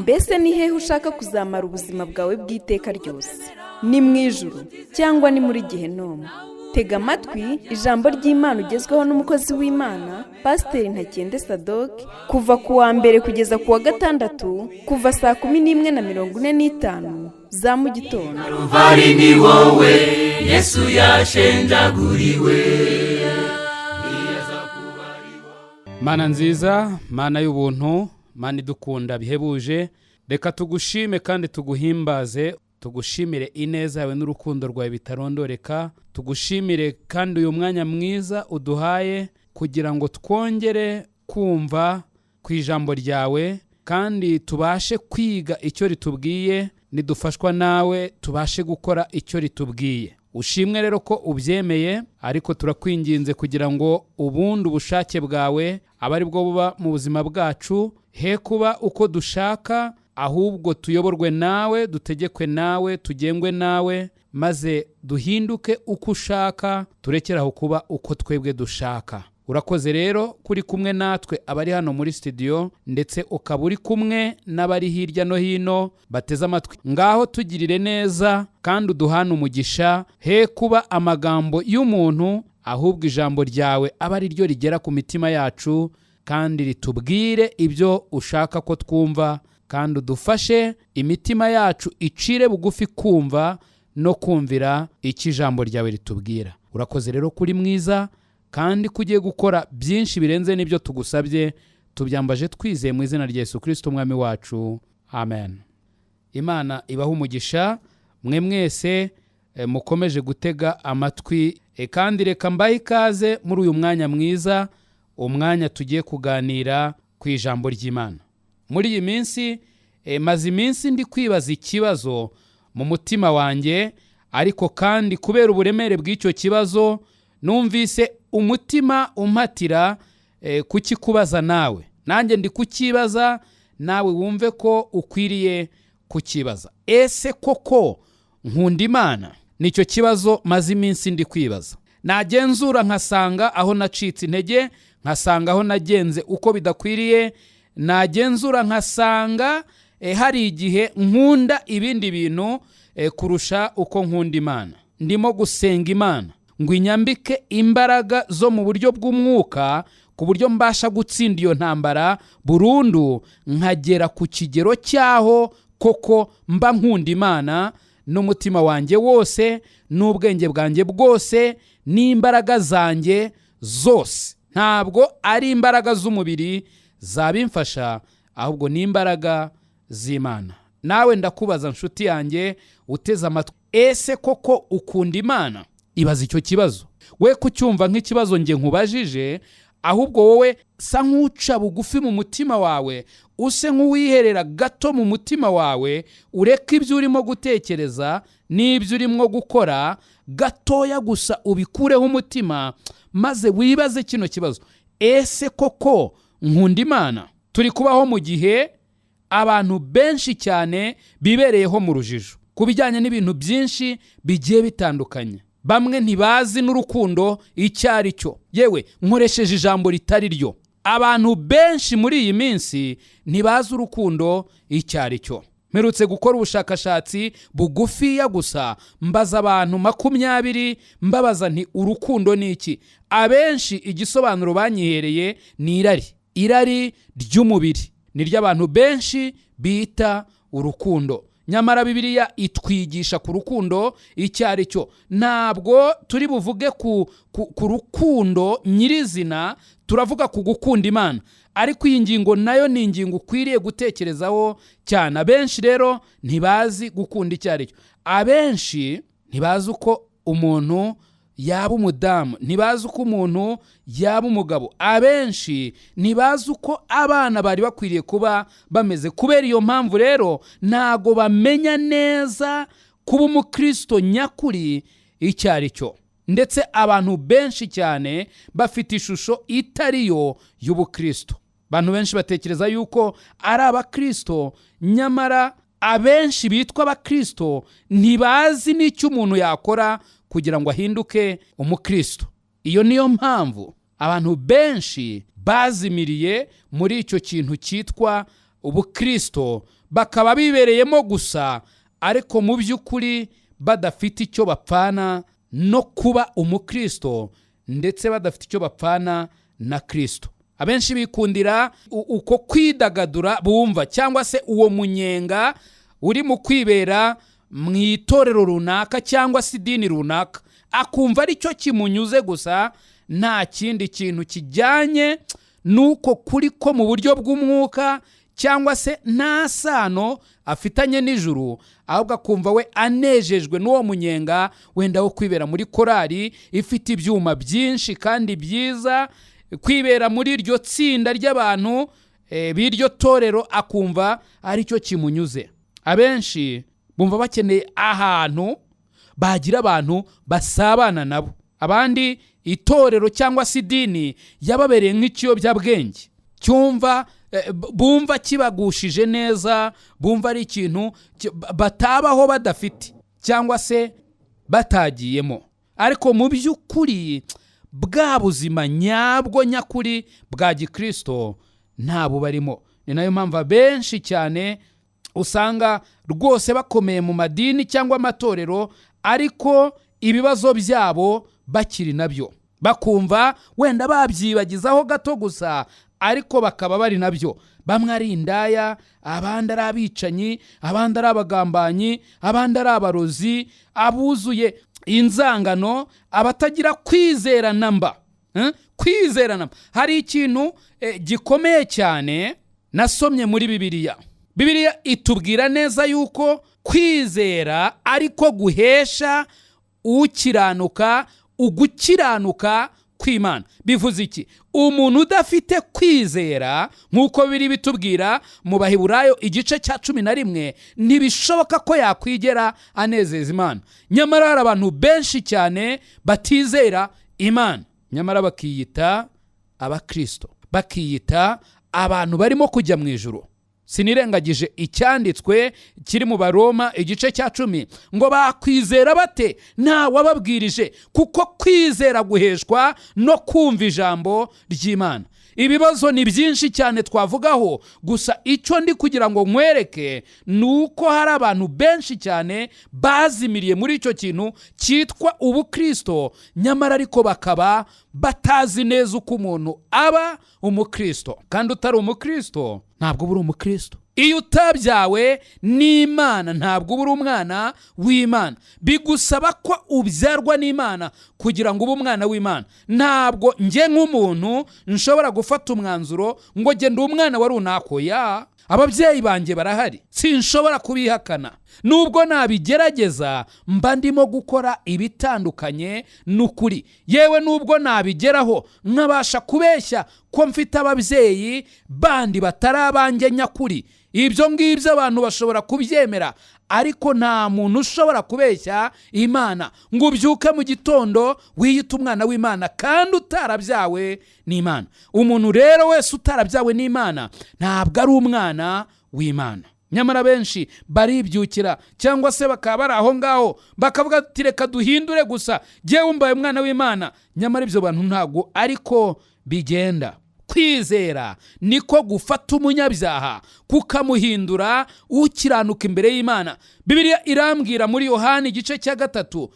mbese ni hehe ushaka kuzamara ubuzima bwawe bw'iteka ryose? Ni mu ijuru cyangwa ni muri Gehinomu? Tega amatwi ijambo ry'Imana ugezweho n'umukozi w'Imana Pasiteri Ntakende Sadoki kuva ku wa mbere kugeza ku wa gatandatu kuva saa 11:45 za mu gitondo. Vari ni wowe Yesu yashenjaguriwe. Mana nziza, Mana y'ubuntu, Mana idukunda bihebuje, reka tugushime kandi tuguhimbaze, tugushimire ineza yawe n'urukundo rwawe bitarondoreka, tugushimire kandi uyu mwanya mwiza uduhaye kugira ngo twongere kumva ku ijambo ryawe kandi tubashe kwiga icyo ritubwiye, nidufashwa nawe tubashe gukora icyo ritubwiye. Ushimwe rero ko ubyemeye, ariko turakwinginze kugira ngo ubundi ubushake bwawe abari bwo buba mu buzima bwacu, he kuba uko dushaka, ahubwo tuyoborwe nawe, dutegekwe nawe, tugengwe nawe, maze duhinduke uko ushaka, turekeraho kuba uko twebwe dushaka. Urakoze rero kuri kumwe natwe abari hano muri studio, ndetse ukaba uri kumwe n'abari hirya no hino bateze amatwi. Ngaho tugirire neza kandi uduhane umugisha, he kuba amagambo y'umuntu, ahubwo ijambo ryawe aba ari ryo rigera ku mitima yacu kandi ritubwire ibyo ushaka ko twumva, kandi udufashe imitima yacu icire bugufi kumva no kumvira icyo ijambo ryawe ritubwira. Urakoze rero kuri mwiza kandi kugiye gukora byinshi birenze n'ibyo tugusabye, tubyambaje twizeye mu izina rya Yesu Kristo umwami wacu, amen. Imana ibaha umugisha mwe mwese mukomeje gutega amatwi, kandi reka mbahe ikaze muri uyu mwanya mwiza, umwanya tugiye kuganira ku ijambo ry'Imana. Muri iyi minsi maze iminsi ndi kwibaza ikibazo mu mutima wanjye, ariko kandi kubera uburemere bw'icyo kibazo numvise umutima umpatira kukikubaza nawe, nanjye ndi kukibaza, nawe wumve ko ukwiriye kukibaza. Ese koko nkunda Imana? Nicyo kibazo maze iminsi ndi kwibaza. Nagenzura nkasanga aho nacitse intege, nkasanga aho nagenze uko bidakwiriye, nagenzura nkasanga hari igihe nkunda ibindi bintu kurusha uko nkunda Imana. Ndimo gusenga Imana ngo inyambike imbaraga zo mu buryo bw'umwuka, ku buryo mbasha gutsinda iyo ntambara burundu, nkagera ku kigero cyaho koko mba nkunda Imana n'umutima wanjye wose, n'ubwenge bwanjye bwose, n'imbaraga zanjye zose. Ntabwo ari imbaraga z'umubiri zabimfasha, ahubwo ni imbaraga z'Imana. Nawe ndakubaza nshuti yanjye uteze amatwi, ese koko ukunda Imana? Ibaza icyo kibazo. We kucyumva nk'ikibazo nge nkubajije, ahubwo wowe sa nk'uca bugufi mu mutima wawe, use nk'uwiherera gato mu mutima wawe, ureka ibyo urimo gutekereza n'ibyo urimo gukora gatoya gusa, ubikureho umutima, maze wibaze kino kibazo: ese koko nkunda Imana? Turi kubaho mu gihe abantu benshi cyane bibereyeho mu rujijo ku bijyanye n'ibintu byinshi bigiye bitandukanye. Bamwe ntibazi n'urukundo icyo ari cyo. Yewe nkoresheje ijambo ritari ryo. Abantu benshi muri iyi minsi ntibazi urukundo icyo ari cyo. Mperutse gukora ubushakashatsi bugufiya gusa, mbaza abantu 20, mbabaza nti urukundo ni iki? Abenshi igisobanuro banyihereye ni irari ry'umubiri. Ni ry'abantu benshi bita urukundo. Nyamara Bibiliya itwigisha ku rukundo icyo ari cyo. Ntabwo turi buvuge ku rukundo nyirizina, turavuga ku gukunda Imana. Ariko iyi ngingo nayo ni ingingo ukwiriye gutekerezaho cyane. Abenshi rero ntibazi gukunda icyo ari cyo. Abenshi ntibazi uko umuntu yaba umudamu, ntibazi uko umuntu yaba umugabo. Abenshi ntibazi uko abana bari bakwiriye kuba bameze. Kubera iyo mpamvu rero ntago bamenya neza kuba umukristo nyakuri icyo ari cyo. Ndetse abantu benshi cyane bafite ishusho itariyo y'ubukristo. Abantu benshi batekereza yuko ari abakristo, nyamara abenshi bitwa abakristo ntibazi n'icyo umuntu yakora kugira ngo ahinduke umukristo. Iyo niyo mpamvu abantu benshi bazimiriye muri icyo kintu cyitwa ubukristo bakaba bibereyemo gusa, ariko mu by'ukuri badafite icyo bapfana no kuba umukristo, ndetse badafite icyo bapfana na Kristo. Abenshi bikundira uko kwidagadura bumva, cyangwa se uwo munyenga uri mu kwibera mu itorero runaka cyangwa se idini runaka, akumva ari cyo kimunyuze gusa, nta kindi kintu kijyanye nuko kuri ko mu buryo bw'umwuka, cyangwa se nta sano afitanye n'ijuru, ahubwo akumva we anejejwe n'uwo munyenga wenda wo kwibera muri korali ifite ibyuma byinshi kandi byiza, kwibera muri iryo tsinda ry'abantu b'iryo torero, akumva ari cyo kimunyuze. Abenshi bumva bakeneye ahantu bagira abantu basabana nabo. Abandi itorero cyangwa se idini yababereye nk'ikiyobyabwenge, cyumva bumva kibagushije neza, bumva ari ikintu batabaho badafite cyangwa se batagiyemo. Ariko mu by'ukuri bwa buzima nyabwo nyakuri bwa gikristo ntabwo barimo. Ni nayo mpamvu benshi cyane usanga rwose bakomeye mu madini cyangwa amatorero, ariko ibibazo byabo bakiri nabyo, bakumva wenda babyibagizaho gato gusa, ariko bakaba bari nabyo. Bamwe ari indaya, abandi ari abicanyi, abandi ari abagambanyi, abandi ari abarozi, abuzuye inzangano, abatagira kwizera namba. Kwizera namba. Hari ikintu gikomeye cyane nasomye muri Bibiliya. Bibiliya itubwira neza yuko kwizera ariko guhesha ukiranuka ugukiranuka kw'Imana. Bivuze iki? Umuntu udafite kwizera, nk'uko biri bitubwira mu Baheburayo igice cya 11, ntibishoboka ko yakwigera anezeza Imana. Nyamara hari abantu benshi cyane batizera Imana, nyamara bakiyita abakristo, bakiyita abantu barimo kujya mu ijuru. Sinirengagije icyanditswe kiri mu Baroma igice cya 10 ngo bakwizera bate nta wababwirije, kuko kwizera guheshwa no kumva ijambo ry'Imana. Ibibazo ni byinshi cyane twavugaho, gusa icyo ndi kugira ngo nkwereke nuko hari abantu benshi cyane bazimiriye muri icyo kintu cyitwa ubukristo, nyamara ariko bakaba batazi neza uko umuntu aba umukristo. Kandi utari umukristo ntabwo uri umukristo. Iyo utabyawe n'Imana ntabwo uri umwana w'Imana. Bigusaba ko ubyarwa n'Imana kugira ngo ube umwana w'Imana. Ntabwo nge nk'umuntu nshobora gufata umwanzuro ngo genda umwana wa runaka. Ya ababyeyi banjye barahari, sinshobora kubihakana. Nubwo nabigerageza mba ndimo gukora ibitandukanye n'ukuri. Yewe nubwo nabigeraho nkabasha kubeshya ko mfite ababyeyi bandi batari abanjye nyakuri, ibyo ngibyo abantu bashobora kubyemera, ariko nta muntu ushobora kubeshya Imana ngo ubyuke mu gitondo wiyita umwana w'Imana kandi utarabyawe n'Imana. Umuntu rero wese utarabyawe n'Imana ntabwo ari umwana w'Imana. Nyamara benshi baribyukira cyangwa se bakaba bari aho ngaho bakavuga ati reka duhindure gusa, jyewe mbaye umwana w'Imana. Nyamara ibyo bantu ntabwo ariko bigenda. Kwizera niko gufata umunyabyaha kukamuhindura ukiranuka imbere y'Imana. Bibiliya irambwira muri Yohana igice cya 3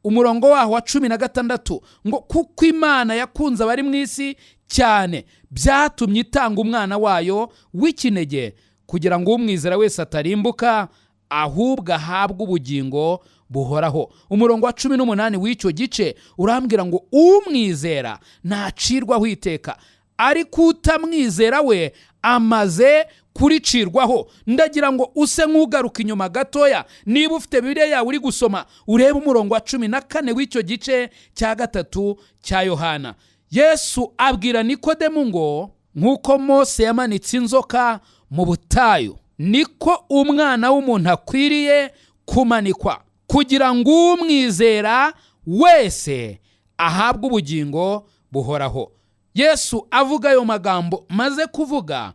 umurongo waho wa 16 ngo kuko Imana yakunze abari mu isi cyane byatumye itanga umwana wayo w'ikinege, kugira ngo umwizera wese atarimbuka ahubwo ahabwe ubugingo buhoraho. Umurongo wa 18 w'icyo gice urambwira ngo umwizera ntacirwaho iteka, ariko utamwizera we amaze kuricirwaho. Ndagira ngo use nk'ugaruka inyuma gatoya, niba ufite Bibiliya yawe uri gusoma, urebe umurongo wa 14 w'icyo gice cya 3 cya Yohana. Yesu abwira Nikodemu ngo nk'uko Mose yamanitse inzoka mu butayu, niko umwana w'umuntu akwiriye kumanikwa, kugira ngo umwizera wese ahabwe ubugingo buhoraho. Yesu avuga ayo magambo maze kuvuga,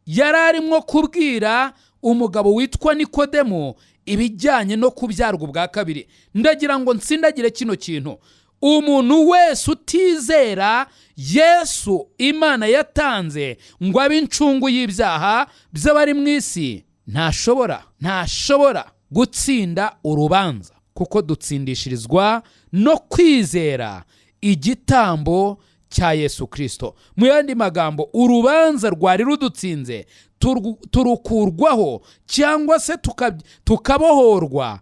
yari arimo kubwira umugabo witwa Nikodemu ibijyanye no kubyarwa ubwa kabiri. Ndagira ngo nsindagire kino kintu. umuntu wese utizera Yesu Imana yatanze ngo abe incungu y'ibyaha by'abari mu isi ntashobora gutsinda urubanza, kuko dutsindishirizwa no kwizera igitambo cya Yesu Kristo. Mu yandi magambo, urubanza rwari rudutsinze turukurwaho cyangwa se tukabohorwa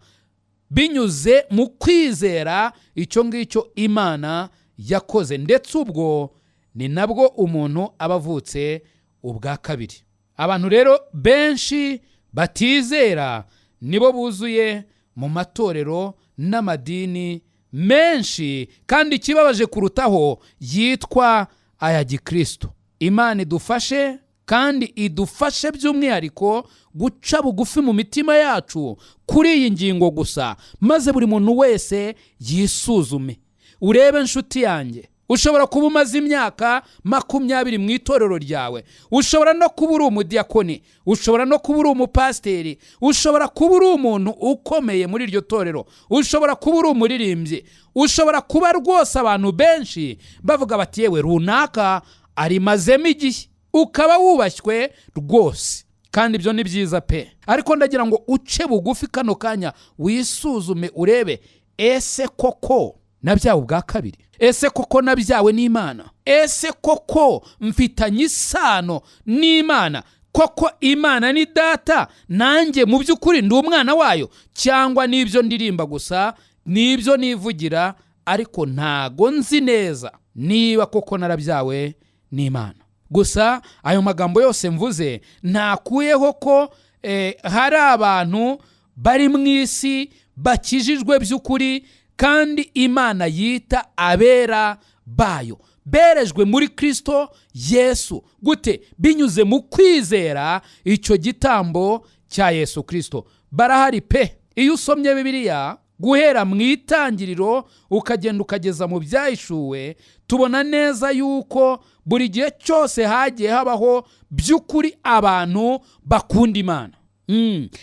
binyuze mu kwizera icyo ngicyo Imana yakoze, ndetse ubwo ni nabwo umuntu aba avutse ubwa kabiri. Abantu rero benshi batizera nibo buzuye mu matorero n'amadini menshi, kandi ikibabaje kurutaho yitwa aya gikristo. Imana idufashe kandi idufashe by'umwihariko guca bugufi mu mitima yacu kuri iyi ngingo gusa, maze buri muntu wese yisuzume. Urebe nshuti yanjye, ushobora kuba umaze imyaka 20 mu itorero ryawe, ushobora no kuba uri umudiyakoni, ushobora no kuba uri umupasiteri, ushobora kuba uri umuntu ukomeye muri iryo torero, ushobora kuba uri umuririmbyi, ushobora kuba rwose abantu benshi bavuga bati yewe runaka arimazemo igihe, ukaba wubashywe rwose, kandi ibyo ni byiza pe. Ariko ndagira ngo uce bugufi kano kanya wisuzume urebe, ese koko nabyawe ubwa kabiri? Ese koko nabyawe n'Imana? Ese koko mfitanye isano n'Imana? Koko Imana ni data, nanjye mu by'ukuri ndi umwana wayo? Cyangwa nibyo ndirimba gusa, nibyo nivugira, ariko ntago nzi neza niba koko narabyawe n'Imana? Gusa ayo magambo yose mvuze ntakuyeho ko hari abantu bari mu isi bakijijwe by'ukuri, kandi Imana yita abera bayo, berejwe muri Kristo Yesu. Gute? Binyuze mu kwizera icyo gitambo cya Yesu Kristo. Barahari pe. Iyo usomye Bibiliya guhera mu itangiriro ukagenda ukageza mu byahishuwe, tubona neza yuko buri gihe cyose hagiye habaho by'ukuri abantu bakunda Imana.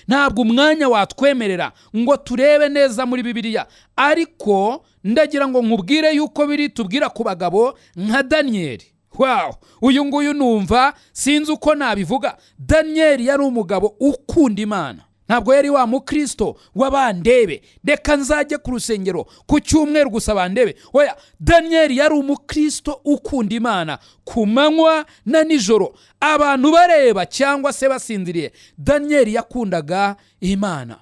Ntabwo umwanya watwemerera ngo turebe neza muri Bibiliya, ariko ndagira ngo nkubwire yuko biri tubwira ku bagabo nka Daniyeli. Wow, uyu nguyu numva sinzi uko nabivuga. Daniyeli yari umugabo ukunda Imana, ntabwo yari wa mukristo w'abandebe, reka nzajye ku rusengero ku cyumweru gusa bandebe. Oya, Daniyeli yari umukristo ukunda Imana ku manywa na nijoro, abantu bareba cyangwa se basinziriye. Daniyeli yakundaga Imana.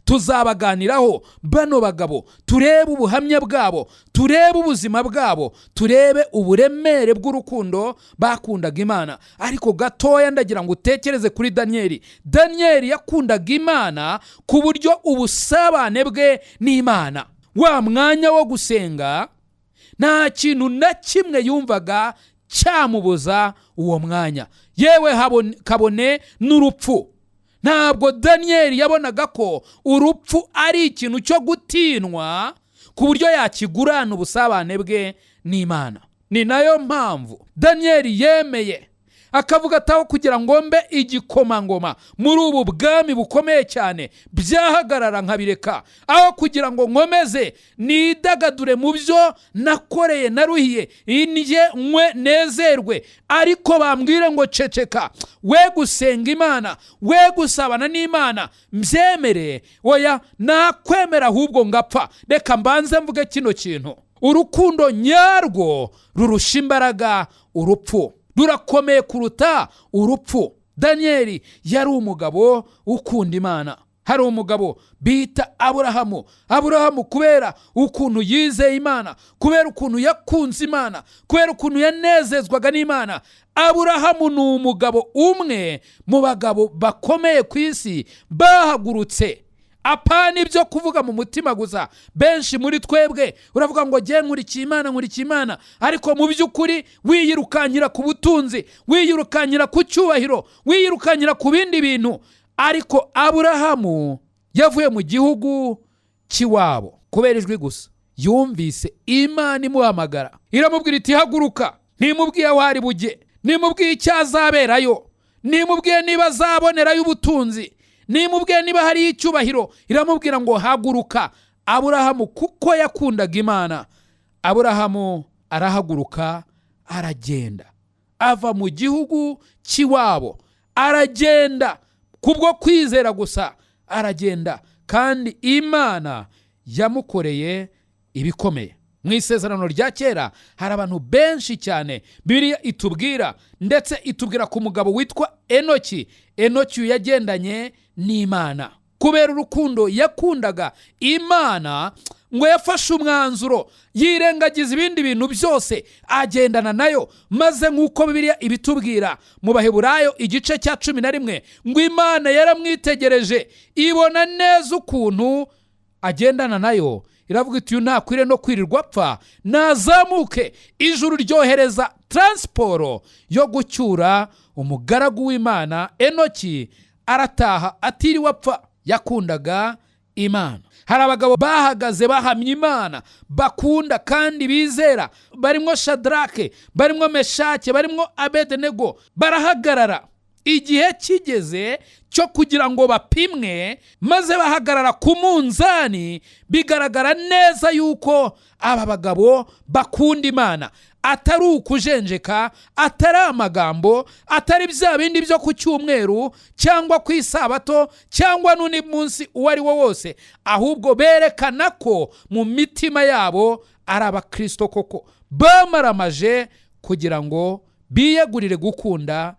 Tuzabaganiraho bano bagabo, turebe ubuhamya bwabo, turebe ubuzima bwabo, turebe uburemere bw'urukundo bakundaga Imana. Ariko gatoya ndagira ngo utekereze kuri Daniyeli. Daniyeli yakundaga Imana ku buryo ubusabane bwe n'Imana, wa mwanya wo gusenga, nta kintu na kimwe yumvaga cyamubuza uwo mwanya, yewe kabone n'urupfu. Ntabwo Daniyeli yabonaga ko urupfu ari ikintu cyo gutinwa ku buryo yakigurana ubusabane bwe n'Imana. Ni nayo mpamvu Daniyeli yemeye akavuga ataho kugira ngo mbe igikomangoma muri ubu bwami bukomeye cyane, byahagarara nkabireka, aho kugira ngo nkomeze nidagadure mu byo nakoreye naruhiye, indye nkwe nezerwe, ariko bambwire ngo ceceka, we gusenga Imana, we gusabana n'Imana mbyemere. Oya, nakwemera ahubwo ngapfa. Reka mbanze mvuge kino kintu: urukundo nyarwo rurusha imbaraga urupfu, rurakomeye kuruta urupfu. Daniyeli yari umugabo ukunda Imana. Hari umugabo bita Aburahamu kubera ukuntu yizeye Imana, kubera ukuntu yakunze Imana, kubera ukuntu yanezezwaga n'Imana. Aburahamu ni umugabo umwe mu bagabo bakomeye ku isi bahagurutse. Apana ibyo kuvuga mu mutima gusa. Benshi muri twebwe uravuga ngo ngiye nkurikiye Imana, ariko mu by'ukuri wiyirukanyira ku butunzi, wiyirukanyira ku cyubahiro, wiyirukanyira ku bindi bintu. Ariko Aburahamu yavuye mu gihugu cy'iwabo kubera ijwi gusa. Yumvise Imana imuhamagara, iramubwira iti haguruka. Ntimubwiye aho ari bujye, ntimubwiye icyo azaberayo, ntimubwiye niba azabonerayo ubutunzi, nimubwiye niba hari icyubahiro. Iramubwira ngo haguruka. Aburahamu kuko yakundaga Imana Aburahamu arahaguruka aragenda, ava mu gihugu cy'iwabo, aragenda kubwo kwizera gusa, aragenda, kandi Imana yamukoreye ibikomeye. Mu isezerano rya kera hari abantu benshi cyane Bibiliya itubwira, ndetse itubwira ku mugabo witwa Enoki. Enoki yagendanye n'Imana kubera urukundo yakundaga Imana, ngo yafashe umwanzuro yirengagiza ibindi bintu byose agendana nayo, maze nk'uko Bibiliya ibitubwira mu Baheburayo igice cya 11, ngo Imana yaramwitegereje ibona neza ukuntu agendana nayo, iravuga iti uyu ntakwiriye no kwirirwa apfa, nazamuke. Ijuru ryohereza transporo yo gucyura umugaragu w'Imana. Enoki arataha atiriwe apfa, yakundaga Imana. Hari abagabo bahagaze bahamya Imana, bakunda kandi bizera, barimo Shadrake, barimo Meshake, barimo Abedenego. Barahagarara, igihe kigeze cyo kugira ngo bapimwe, maze bahagarara ku munzani, bigaragara neza yuko aba bagabo bakunda Imana, atari ukujenjeka, atari amagambo, atari bya bindi byo ku cyumweru cyangwa ku isabato cyangwa n'undi munsi uwo ari wo wose, ahubwo berekana ko mu mitima yabo ari abakristo koko, bamaramaje kugira ngo biyegurire gukunda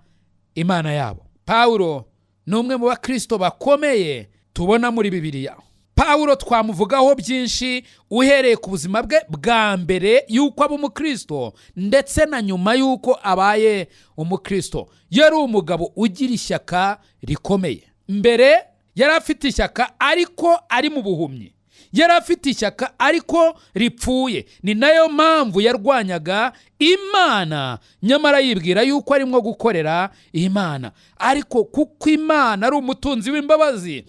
Imana yabo. Pawulo ni umwe mu bakristo bakomeye tubona muri Bibiliya. Pawulo twamuvugaho byinshi, uhereye ku buzima bwe bwa mbere yuko aba umukristo, ndetse na nyuma yuko abaye umukristo. Yari umugabo ugira ishyaka rikomeye. Mbere yari afite ishyaka ariko ari mu buhumyi, yari afite ishyaka ariko ripfuye. Ni nayo mpamvu yarwanyaga Imana, nyamara yibwira yuko arimo gukorera Imana. Ariko kuko Imana ari umutunzi w'imbabazi,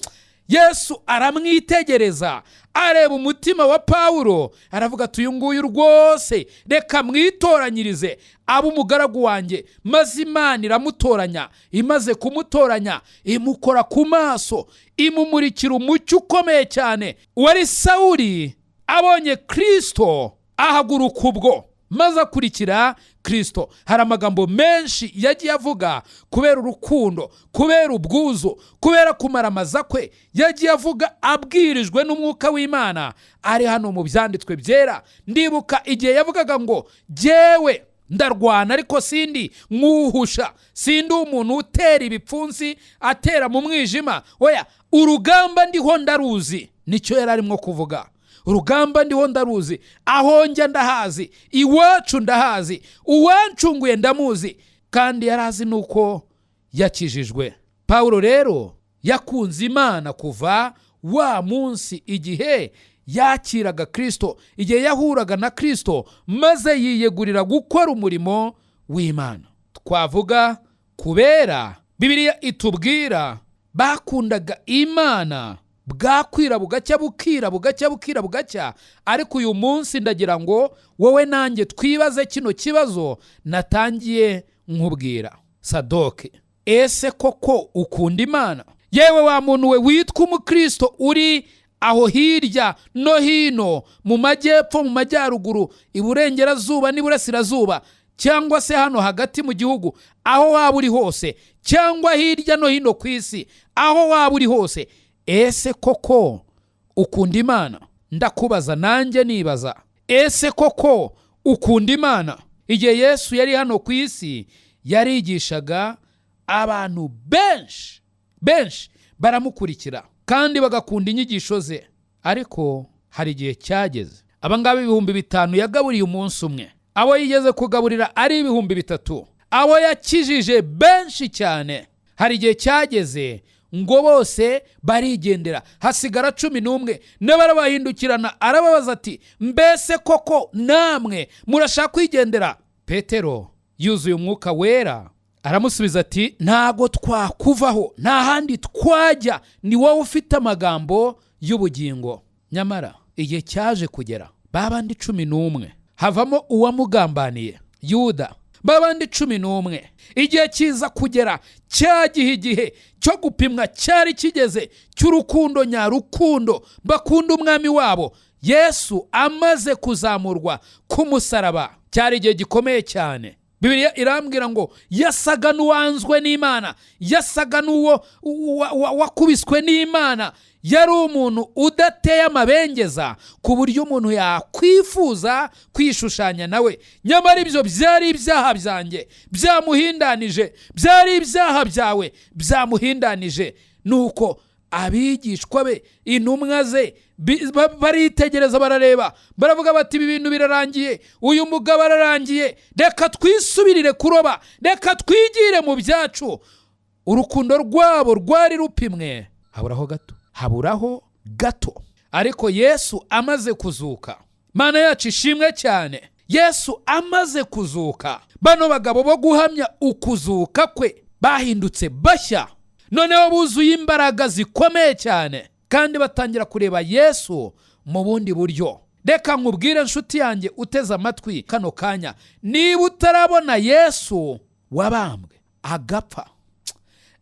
Yesu aramwitegereza, areba umutima wa Pawulo, aravuga ati uyu nguyu rwose reka mwitoranyirize aba umugaragu wanjye. Maze Imana iramutoranya, imaze kumutoranya imukora ku maso, imumurikira umucyo ukomeye cyane. Uwari Sawuli abonye Kristo ahaguruka ubwo, maze akurikira Kristo. Hari amagambo menshi yagiye avuga kubera urukundo, kubera ubwuzu, kubera kumaramaza kwe, yagiye avuga abwirijwe n'umwuka w'Imana. Ari hano mu byanditswe byera. Ndibuka igihe yavugaga ngo jyewe ndarwana ariko sindi mwuhusha, sindi umuntu utera ibipfunsi, atera mu mwijima. Oya, urugamba ndiho ndaruzi. Nicyo yari arimo kuvuga. Urugamba ndiho ndaruzi, aho njya ndahazi, iwacu ndahazi, uwancunguye ndamuzi. Kandi yarazi nuko yakijijwe. Pawulo rero yakunze Imana kuva wa munsi igihe yakiraga Kristo, igihe yahuraga na Kristo, maze yiyegurira gukora umurimo w'Imana. Twavuga kubera Bibiliya itubwira bakundaga Imana, bwakwira bugacya, bukira bugacya, bukira bugacya. Ariko uyu munsi ndagira ngo wowe nanjye twibaze kino kibazo natangiye nkubwira. Sadoke, ese koko ukunda Imana? Yewe wa muntu we witwa umukristo, uri aho hirya no hino, mu majyepfo, mu majyaruguru, iburengerazuba n'iburasirazuba, cyangwa se hano hagati mu gihugu, aho waba uri hose, cyangwa hirya no hino ku isi, aho waba uri hose, ese koko ukunda Imana? Ndakubaza, nanjye nibaza, ese koko ukunda Imana? Igihe Yesu yari hano ku isi, yarigishaga abantu benshi baramukurikira kandi bagakunda inyigisho ze. Ariko hari igihe cyageze, abangaba 5,000 yagaburiye umunsi umwe, abo yigeze kugaburira ari 3,000, abo yakijije benshi cyane. Hari igihe cyageze ngo bose barigendera, hasigara 11. N'abarabahindukirana arababaza ati, mbese koko namwe murashaka kwigendera? Petero yuzuye umwuka wera aramusubiza ati, ntago twakuvaho, nta handi twajya, ni wowe ufite amagambo y'ubugingo. Nyamara igihe cyaje kugera, babandi 11 havamo uwamugambaniye, Yuda. Babandi 11 igihe kiza kugera, cyagihe igihe cyo gupimwa cyari kigeze, cy'urukundo nyarukundo, bakunda umwami wabo. Yesu amaze kuzamurwa ku musaraba cyari igihe gikomeye cyane. Bibiliya irambwira ngo yasaga n'uwanzwe n'Imana, yasaga n'uwo wakubiswe n'Imana. Yari umuntu udateye amabengeza ku buryo umuntu yakwifuza kwishushanya nawe. Nyamara ibyo byari ibyaha byanjye byamuhindanije, byari ibyaha byawe byamuhindanije. Nuko abigishwa be, intumwa ze baritegereza, barareba, baravuga bati ibi bintu birarangiye, uyu mugabo ararangiye, reka twisubirire kuroba, reka twigire mu byacu. Urukundo rwabo rwari rupimwe, haburaho gato. Ariko Yesu amaze kuzuka, Mana yacu ishimwe cyane, Yesu amaze kuzuka, bano bagabo bo guhamya ukuzuka kwe bahindutse bashya. Noneho buzuye imbaraga zikomeye cyane, kandi batangira kureba Yesu mu bundi buryo. Reka nkubwire nshuti yanjye uteze amatwi kano kanya, niba utarabona Yesu wabambwe agapfa,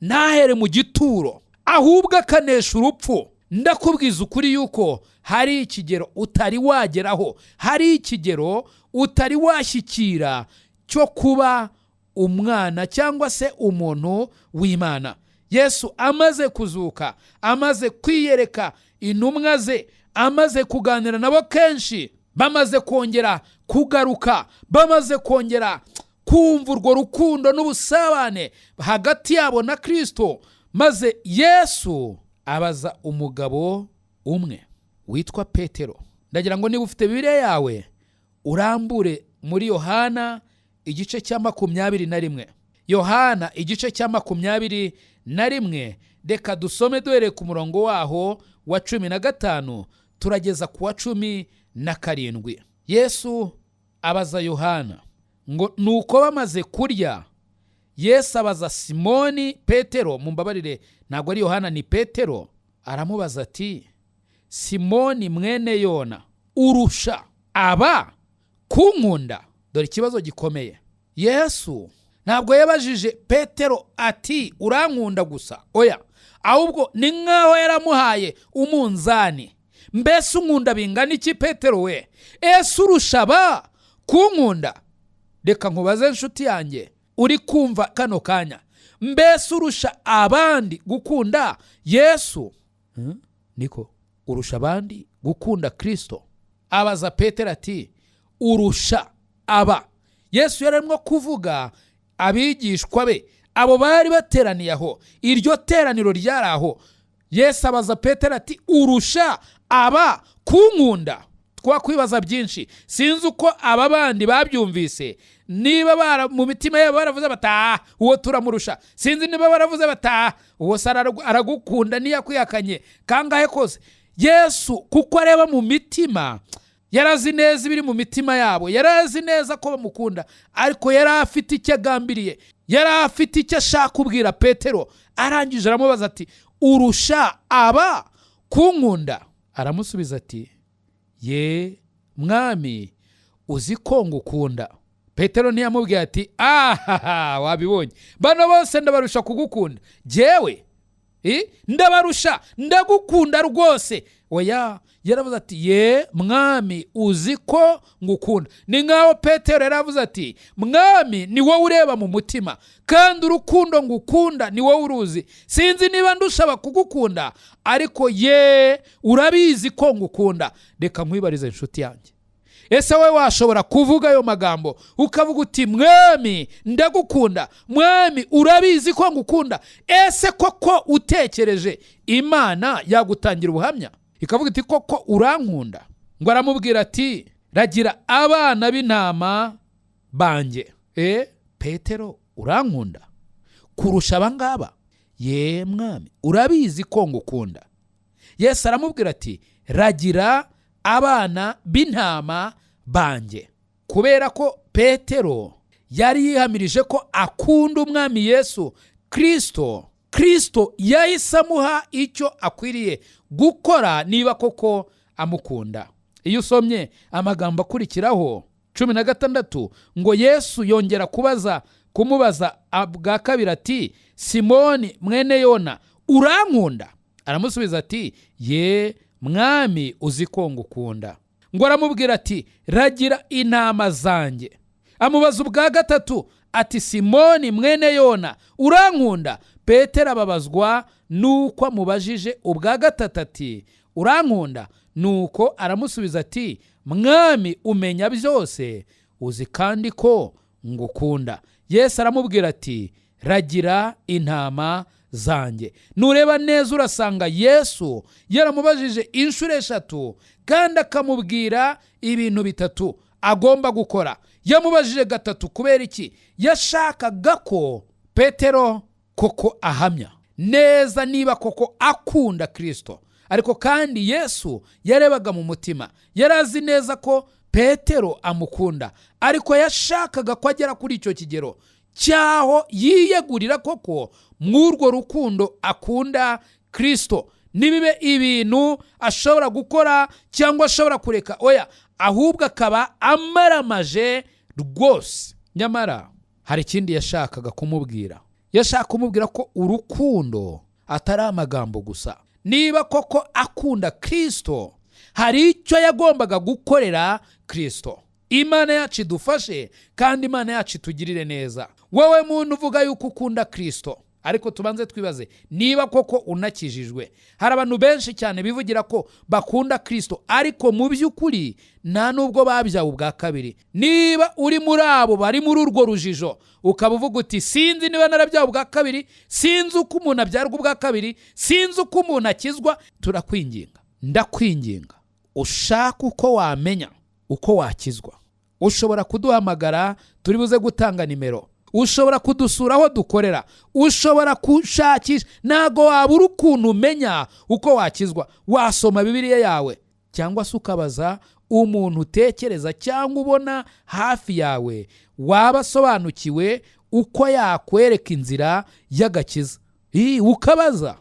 ntahere mu gituro, ahubwo akanesha urupfu, ndakubwiza ukuri yuko hari ikigero utari wageraho, hari ikigero utari washyikira cyo kuba umwana cyangwa se umuntu w'Imana. Yesu amaze kuzuka, amaze kwiyereka intumwa ze, amaze kuganira nabo kenshi, bamaze kongera kugaruka, bamaze kongera kumva urwo rukundo n'ubusabane hagati yabo na Kristo. Maze Yesu abaza umugabo umwe witwa Petero. Ndagira ngo niba ufite Bibiliya yawe urambure muri Yohana igice cya 21. Yohana igice cya 21, reka dusome duhereye ku murongo waho wa 15 turageza ku wa 17. Yesu abaza Yohana ngo nuko bamaze kurya, Yesu abaza Simoni Petero, mumbabarire ntabwo ari Yohana ni Petero, aramubaza ati, Simoni mwene Yona, urusha aba kunkunda? Dore ikibazo gikomeye. Yesu ntabwo yabajije Petero ati urankunda gusa, oya, ahubwo ni nkaho yaramuhaye umunzani. Mbese unkunda bingana iki Petero we? Ese urusha aba kunkunda? Reka nkubaze nshuti yanjye uri kumva kano kanya, mbese urusha abandi gukunda Yesu? Niko urusha abandi gukunda Kristo? Abaza Petero ati urusha aba. Yesu yararimo kuvuga abigishwa be, abo bari bateraniye aho, iryo teraniro ryari aho. Yesu abaza Petero ati urusha aba kunkunda? Twakwibaza byinshi, sinzi uko aba bandi babyumvise, niba mu mitima yabo baravuze bata uwo turamurusha, sinzi niba baravuze bata uwo aragukunda niyakwihakanye kangahe kose. Yesu kuko areba mu mitima, yarazi neza ibiri mu mitima yabo, yarazi neza ko bamukunda, ariko yari afite icyo agambiriye, yari afite icyo ashaka kubwira Petero. Arangije aramubaza ati urusha aba kunkunda? Aramusubiza ati ye mwami, uzi ko ngukunda. Petero ntiyamubwiye ati ahaha wabibonye, bano bose ndabarusha kugukunda, jewe ndabarusha, ndagukunda rwose. Oya, yaravuze ati ye mwami, uzi ko ngukunda. Ni nkaho Petero yaravuze ati mwami, ni wowe ureba mu mutima, kandi urukundo ngukunda ni wowe uruzi. Sinzi niba ndusha kugukunda, ariko ye urabizi ko ngukunda. Reka nkwibarize nshuti yanjye, ese we washobora kuvuga ayo magambo ukavuga uti mwami ndagukunda, mwami urabizi ko ngukunda? Ese koko utekereje Imana yagutangira ubuhamya ikavuga iti koko urankunda? Ngo aramubwira ati ragira abana b'intama banjye. Petero, urankunda kurusha abangaba? Ye mwami, urabizi ko ngukunda. Yesu aramubwira ati ragira abana b'intama banjye. Kubera ko Petero yari yihamirije ko akunda umwami Yesu Kristo yahise amuha icyo akwiriye gukora niba koko amukunda. Iyo usomye amagambo akurikiraho 16, ngo Yesu yongera kumubaza bwa kabiri ati Simoni mwene Yona, urankunda? Aramusubiza ati ye mwami uzi ko ngukunda. Ngo aramubwira ati ragira intama zanjye. Amubaza ubwa gatatu ati Simoni mwene Yona urankunda? Petero ababazwa nuko amubajije ubwa gatatu ati urankunda? Nuko aramusubiza ati mwami umenya byose, uzi kandi ko ngukunda. Yesu aramubwira ati ragira intama zanjye. Nureba neza urasanga Yesu yaramubajije inshuro eshatu kandi akamubwira ibintu bitatu agomba gukora. Yamubajije gatatu kubera iki? Yashakaga ko Petero koko ahamya neza niba koko akunda Kristo. Ariko kandi Yesu yarebaga mu mutima, yarazi neza ko Petero amukunda, ariko yashakaga ko agera kuri icyo kigero cyaho yiyegurira koko mw'urwo rukundo akunda Kristo. Nibibe ibintu ashobora gukora cyangwa ashobora kureka, oya, ahubwo akaba amaramaje rwose. Nyamara hari ikindi yashakaga kumubwira. Yashaka kumubwira ko urukundo atari amagambo gusa. Niba koko akunda Kristo, hari icyo yagombaga gukorera Kristo. Imana yacu idufashe kandi Imana yacu itugirire neza. Wowe muntu uvuga yuko ukunda Kristo, ariko tubanze twibaze niba koko unakijijwe. Hari abantu benshi cyane bivugira ko bakunda Kristo, ariko mu by'ukuri nta nubwo babyawe ubwa kabiri. Niba uri muri abo bari muri urwo rujijo, ukaba uvuga uti sinzi niba narabyawe ubwa kabiri, sinzi uko umuntu abyarwa ubwa kabiri, sinzi uko umuntu akizwa, turakwinginga, ndakwinginga, ushaka uko wamenya uko wakizwa. Ushobora kuduhamagara, turi buze gutanga nimero. Ushobora kudusura aho dukorera, ushobora kushakisha. Ntago wabura ukuntu umenya uko wakizwa. Wasoma Bibiliya yawe, cyangwa se ukabaza umuntu utekereza cyangwa ubona hafi yawe waba asobanukiwe uko yakwereka inzira y'agakiza. Ukabaza.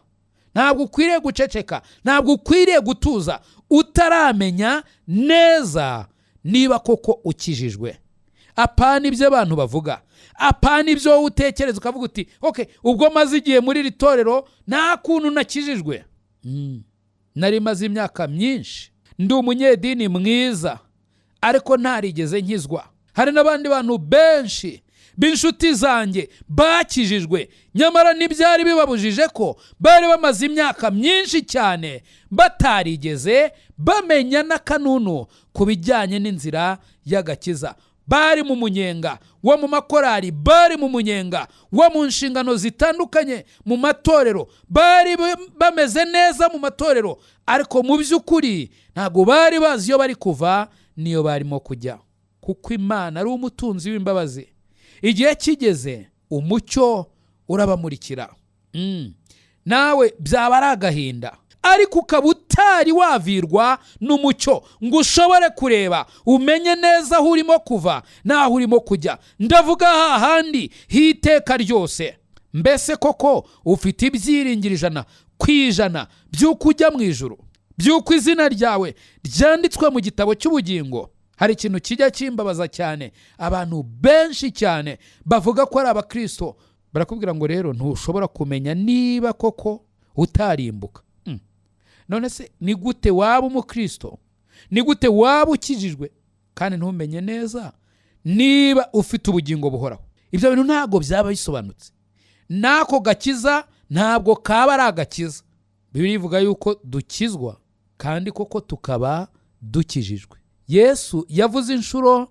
Ntabwo ukwiriye guceceka, ntabwo ukwiriye gutuza utaramenya neza niba koko ukijijwe. Apana ibyo abantu bavuga, apana ibyo utekereza ukavuga uti okay, ubwo maze igihe muri iri torero nta kuntu nakijijwe. Nari maze imyaka myinshi ndi umunyedini mwiza, ariko ntarigeze nkizwa. Hari n'abandi bantu benshi b'inshuti zanjye bakijijwe, nyamara ntibyari bibabujije ko bari bamaze imyaka myinshi cyane batarigeze bamenya n'akanunu ku bijyanye n'inzira y'agakiza. Bari mu munyenga wo mu makorari, bari mu munyenga wo mu nshingano zitandukanye mu matorero, bari bameze neza mu matorero, ariko mu by'ukuri ntabwo bari bazi iyo bari kuva niyo barimo kujya, kuko Imana ari umutunzi w'imbabazi. Igihe kigeze umucyo urabamurikira. Nawe byaba ari agahinda, ariko ukaba utari wavirwa n'umucyo ngo ushobore kureba umenye neza aho urimo kuva n'aho urimo kujya. Ndavuga hahandi hiteka ryose. Mbese koko ufite ibyiringiro 100% by'uko ujya mu ijuru, by'uko izina ryawe ryanditswe mu gitabo cy'ubugingo? Hari ikintu kijya kimbabaza cyane, abantu benshi cyane bavuga ko ari abakristo, barakubwira ngo rero ntushobora kumenya niba koko utarimbuka. None se ni gute waba umukristo, ni gute waba ukijijwe kandi ntumenye neza niba ufite ubugingo buhoraho? Ibyo bintu ntabwo byaba bisobanutse. Nako gakiza ntabwo kaba ari agakiza. Bibiliya ivuga yuko dukizwa kandi koko tukaba dukijijwe. Yesu yavuze inshuro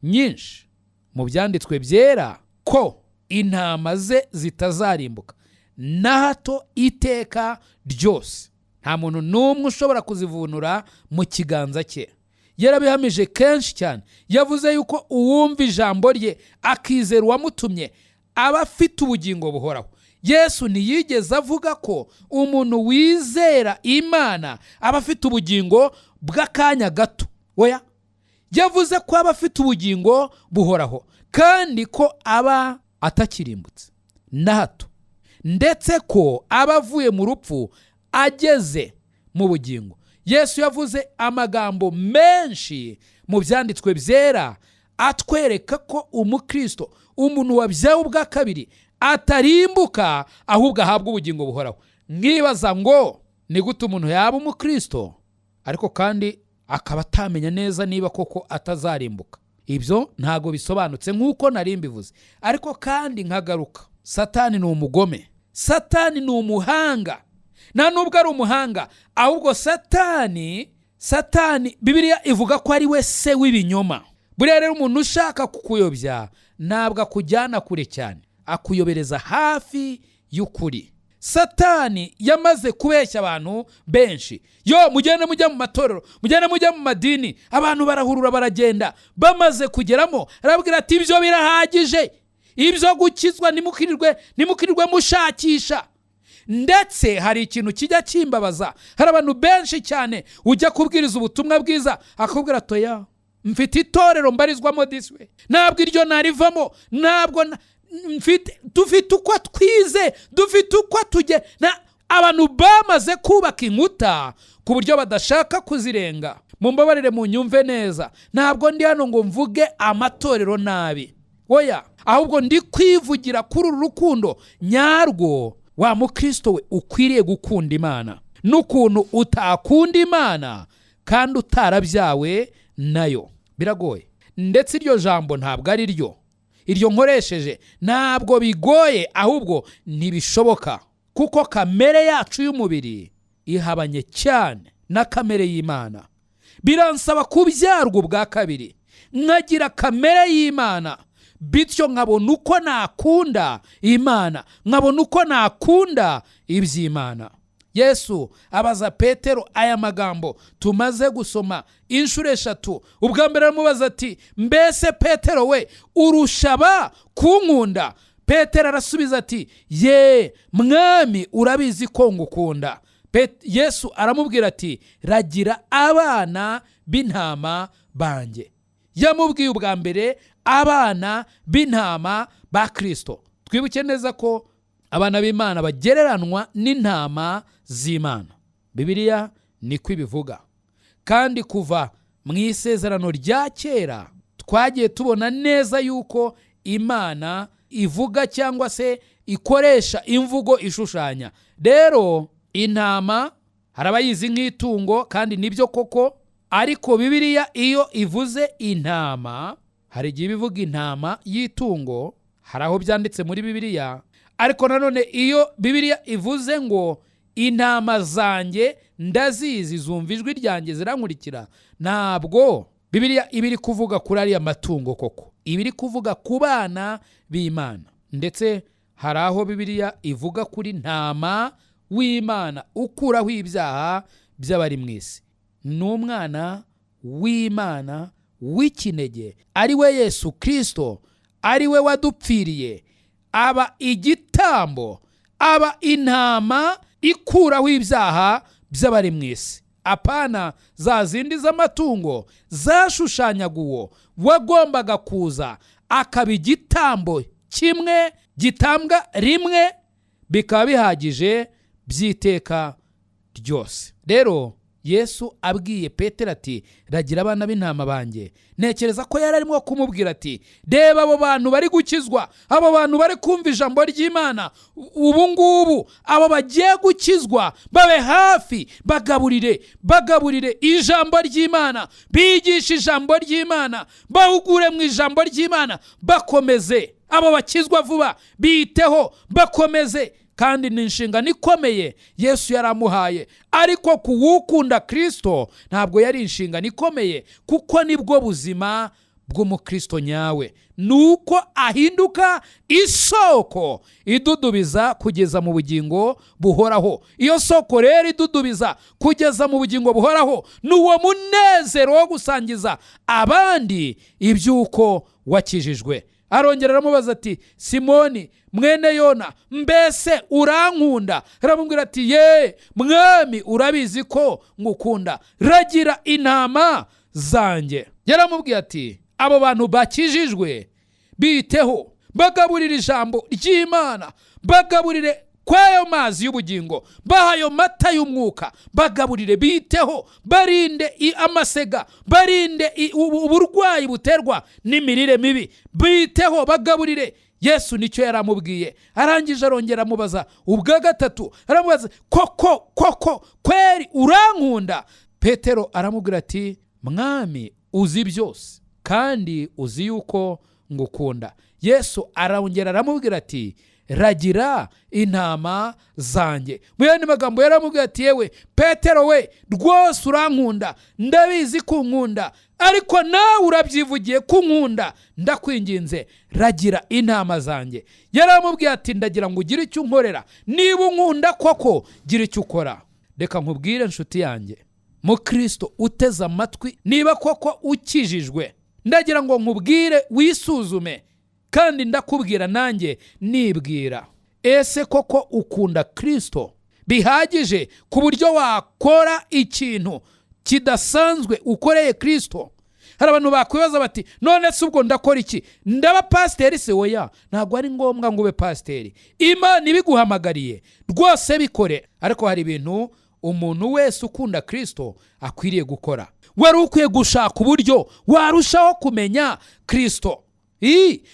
nyinshi mu byanditswe byera ko intama ze zitazarimbuka na hato iteka ryose. Nta muntu n'umwe ushobora kuzivunura mu kiganza cye. Yarabihamije kenshi cyane. Yavuze yuko uwumva ijambo rye akizera uwamutumye aba afite ubugingo buhoraho. Yesu ntiyigeze avuga ko umuntu wizera Imana aba afite ubugingo bw'akanya gato. Oya, yavuze ko aba afite ubugingo buhoraho kandi ko aba atakirimbutse na hato, ndetse ko aba avuye mu rupfu ageze mu bugingo. Yesu yavuze amagambo menshi mu byanditswe byera atwereka ko umukristo, umuntu wabyawe ubwa kabiri, atarimbuka ahubwo ahabwa ubugingo buhoraho. Nkibaza ngo ni gute umuntu yaba umukristo ariko kandi akaba atamenya neza niba koko atazarimbuka? Ibyo ntago bisobanutse nk'uko nari mbivuze. Ariko kandi nkagaruka, Satani ni umugome, Satani ni umuhanga. Nta nubwo ari umuhanga, ahubwo Satani Bibiliya ivuga ko ari we se w'ibinyoma. Buriya rero umuntu ushaka kukuyobya ntabwo akujyana kure cyane, akuyobereza hafi y'ukuri. Satani yamaze kubeshya abantu benshi. Mugende mujya mu matorero, mugende mujya mu madini, abantu barahurura baragenda. Bamaze kugeramo arabwira ati ibyo birahagije, ibyo gukizwa nimukirirwe mushakisha. Ndetse hari ikintu kijya kimbabaza, hari abantu benshi cyane ujya kubwiriza ubutumwa bwiza akubwira atoya mfite itorero mbarizwamo diswe, ntabwo iryo narivamo, ntabwo dufite uko twize, dufite uko tujye. Abantu bamaze kubaka inkuta ku buryo badashaka kuzirenga. Mumbabarire munyumve neza, ntabwo ndi hano ngo mvuge amatorero nabi, oya, ahubwo ndi kwivugira kuri uru rukundo nyarwo. Wa mukristo we ukwiriye gukunda Imana, n'ukuntu utakunda Imana kandi utarabyawe nayo biragoye. Ndetse iryo jambo ntabwo ari ryo, iryo nkoresheje ntabwo bigoye, ahubwo ntibishoboka, kuko kamere yacu y'umubiri ihabanye cyane na kamere y'Imana. Biransaba kubyarwa ubwa kabiri nkagira kamere y'Imana, bityo nkabona uko nakunda Imana, nkabona uko nakunda iby'Imana. Yesu abaza Petero aya magambo tumaze gusoma inshuro 3. Ubwa mbere aramubaza ati mbese Petero we urushaba kunkunda? Petero arasubiza ati ye mwami urabizi ko ngukunda. Yesu aramubwira ati ragira abana b'intama banjye. Yamubwiye ubwa mbere abana b'intama ba Kristo. Twibuke neza ko abana b'Imana bagereranwa n'intama z'Imana. Bibiliya niko ibivuga. Kandi kuva mu isezerano rya kera twagiye tubona neza yuko Imana ivuga cyangwa se ikoresha imvugo ishushanya. Rero intama harabayizi nk'itungo, kandi nibyo koko, ariko Bibiliya iyo ivuze intama, hari igihe bivuga intama y'itungo, hari aho byanditse muri Bibiliya. Ariko nanone iyo Bibiliya ivuze ngo intama zanjye ndazizi zumva ijwi ryanjye zirankurikira, ntabwo Bibiliya ibiri kuvuga kuri ariya matungo koko, ibiri kuvuga ku bana b'Imana. Ndetse hari aho Bibiliya ivuga kuri ntama w'Imana ukuraho ibyaha by'abari mu isi. N'umwana w'Imana w'ikinege, ari we Yesu Kristo, ari we wadupfiriye, aba igitambo, aba intama ikuraho ibyaha by'abari mu isi. Apana za zindi z'amatungo zashushanyaga uwo wagombaga kuza akaba igitambo kimwe, gitambwa rimwe, bikaba bihagije by'iteka ryose. Rero Yesu abwiye Petero ati ragira abana b'intama banjye. Ntekereza ko yari arimo kumubwira ati reba abo bantu bari gukizwa, abo bantu bari kumva ijambo ry'Imana ubu ngubu, abo bagiye gukizwa babe hafi, bagaburire ijambo ry'Imana, bigisha ijambo ry'Imana, bahugure mu ijambo ry'Imana, bakomeze. Abo bakizwa vuba biteho, bakomeze. Kandi ni inshingano ikomeye Yesu yaramuhaye. Ariko kuwukunda Kristo ntabwo yari inshingano ikomeye, kuko nibwo buzima bw'umukristo nyawe, nuko ahinduka isoko idudubiza kugeza mu bugingo buhoraho. Iyo soko rero idudubiza kugeza mu bugingo buhoraho n'uwo munezero wo gusangiza abandi iby'uko wakijijwe. Arongera aramubaza ati Simoni mwene Yona, mbese urankunda? Aramubwira ati ye mwami urabizi ko ngukunda, ragira intama zanjye. Yaramubwiye ati abo bantu bakijijwe biteho, bagaburire ijambo ry'Imana, bagaburire kwayo mazi y'ubugingo, bahayo mata y'umwuka, bagaburire, biteho, barinde amasega, barinde uburwayi buterwa n'imirire mibi, biteho, bagaburire Yesu nicyo yaramubwiye. Arangije arongera amubaza ubwa gatatu, aramubaza koko kweri urankunda? Petero aramubwira ati mwami uzi byose kandi uzi yuko ngukunda. Yesu arongera aramubwira ati ragira intama zanjye. Mu yandi magambo yaramubwira ati yewe Petero we rwose urankunda, ndabizi ko unkunda, ariko nawe urabyivugiye ko unkunda, ndakwinginze ragira intama zanjye. Yaramubwiye ati ndagira ngo ugire icyo unkorera, niba unkunda koko gira icyo ukora. Reka nkubwire nshuti yanjye mu Kristo uteze amatwi, niba koko ukijijwe, ndagira ngo nkubwire wisuzume, kandi ndakubwira nanjye nibwira, ese koko ukunda Kristo bihagije ku buryo wakora ikintu kidasanzwe ukoreye Kristo? Hari abantu bakwibaza bati none se ubwo ndakora iki? Ndaba pasiteri se? Oya, ntabwo ari ngombwa ngo ube pasiteri. Imana ibiguhamagariye rwose bikore, ariko hari ibintu umuntu wese ukunda Kristo akwiriye gukora. Wari ukwiye gushaka uburyo warushaho kumenya Kristo,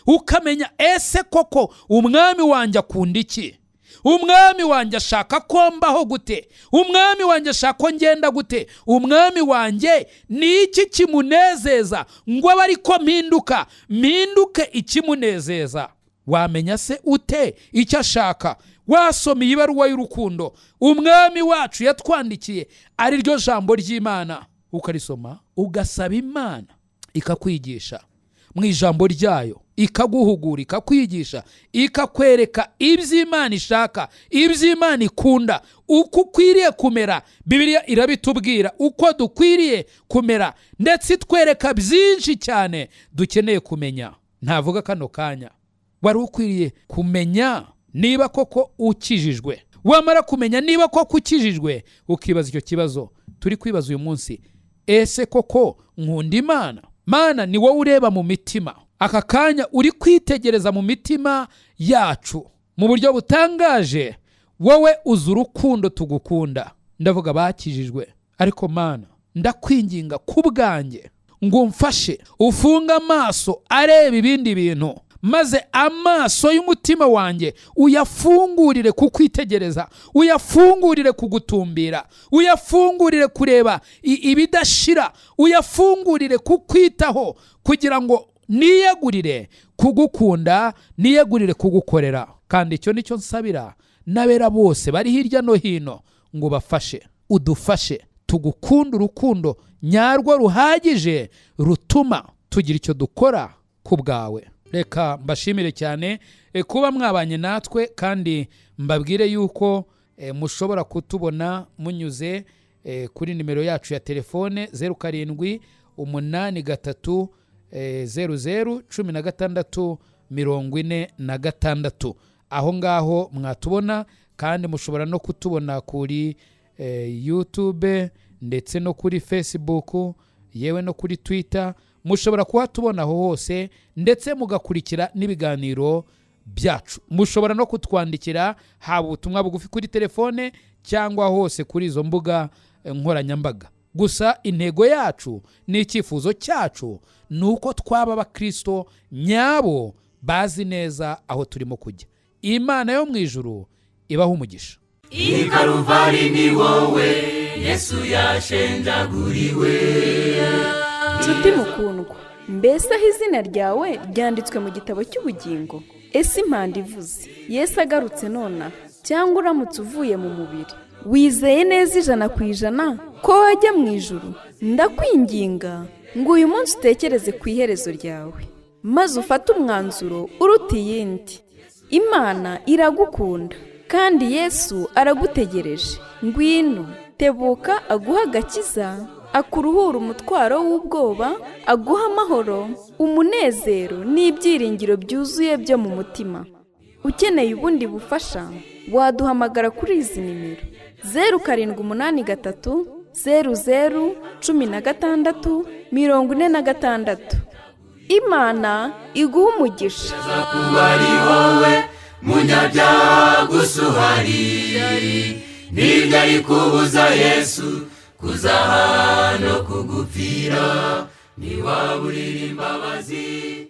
ukamenya ese koko umwami wanjye akunda iki? Umwami wanjye ashaka ko mbaho gute? Umwami wanjye ashaka ko ngenda gute? Umwami wanjye ni iki kimunezeza ngo abe ariko mpinduke ikimunezeza? Wamenya se ute icyo ashaka? Wasoma ibaruwa y'urukundo umwami wacu yatwandikiye, ari ryo jambo ry'Imana, ukarisoma ugasaba Imana ikakwigisha mu ijambo ryayo, ikaguhugura, ikakwigisha, ikakwereka iby'Imana ishaka, iby'Imana ikunda, uko ukwiriye kumera. Bibiliya irabitubwira uko dukwiriye kumera, ndetse itwereka byinshi cyane dukeneye kumenya. Ntavuga kano kanya. Wari ukwiriye kumenya niba koko ukijijwe. Wamara kumenya niba koko ukijijwe, ukibaza icyo kibazo turi kwibaza uyu munsi: ese koko nkunda Imana? Mana ni wowe ureba mu mitima. Aka kanya uri kwitegereza mu mitima yacu mu buryo butangaje. Wowe uzi urukundo tugukunda. Ndavuga bakijijwe, ariko Mana ndakwinginga kubwanjye ngo umfashe, ufunga amaso areba ibindi bintu, maze amaso y'umutima wanjye uyafungurire kukwitegereza, uyafungurire kugutumbira, uyafungurire kureba ibidashira, uyafungurire kukwitaho, kugira ngo niyegurire kugukunda, niyegurire kugukorera. Kandi icyo nicyo nsabira n'abera bose bari hirya no hino, ngo bafashe, udufashe tugukunda urukundo nyarwo ruhagije rutuma tugira icyo dukora ku bwawe. Reka mbashimire cyane kuba mwabanye natwe, kandi mbabwire yuko mushobora kutubona munyuze kuri nimero yacu ya telefone 0783001646. aho ngaho mwatubona, kandi mushobora no kutubona kuri YouTube ndetse no kuri Facebook, yewe no kuri Twitter. Mushobora kuhatubona aho hose, ndetse mugakurikira n'ibiganiro byacu. Mushobora no kutwandikira haba ubutumwa bugufi kuri telefone cyangwa hose kuri izo mbuga nkoranyambaga. Gusa intego yacu n'icyifuzo cyacu nuko twaba abakristo nyabo bazi neza aho turimo kujya. Imana yo mu ijuru ibaho umugisha. I Karuvari ni wowe Yesu yashenjaguriwe. Nshuti mukundwa, mbese aho izina ryawe ryanditswe mu gitabo cy'ubugingo? Ese impanda ivuze Yesu agarutse nona, cyangwa uramutse uvuye mu mubiri, wizeye neza 100% ko wajya mu ijuru? Ndakwinginga ngo uyu munsi utekereze ku iherezo ryawe, maze ufate umwanzuro uruta iyindi. Imana iragukunda kandi Yesu aragutegereje. Ngwino, tebuka aguha agakiza, akuruhura umutwaro w'ubwoba, aguha amahoro, umunezero n'ibyiringiro byuzuye byo mu mutima. Ukeneye ubundi bufasha, waduhamagara kuri izi nimero: 0783001646. Imana iguha umugisha. Zakubari wowe munyabyaha gusuhari, ntibyari kubuza Yesu kuza hano kugupfira, niwaburira imbabazi.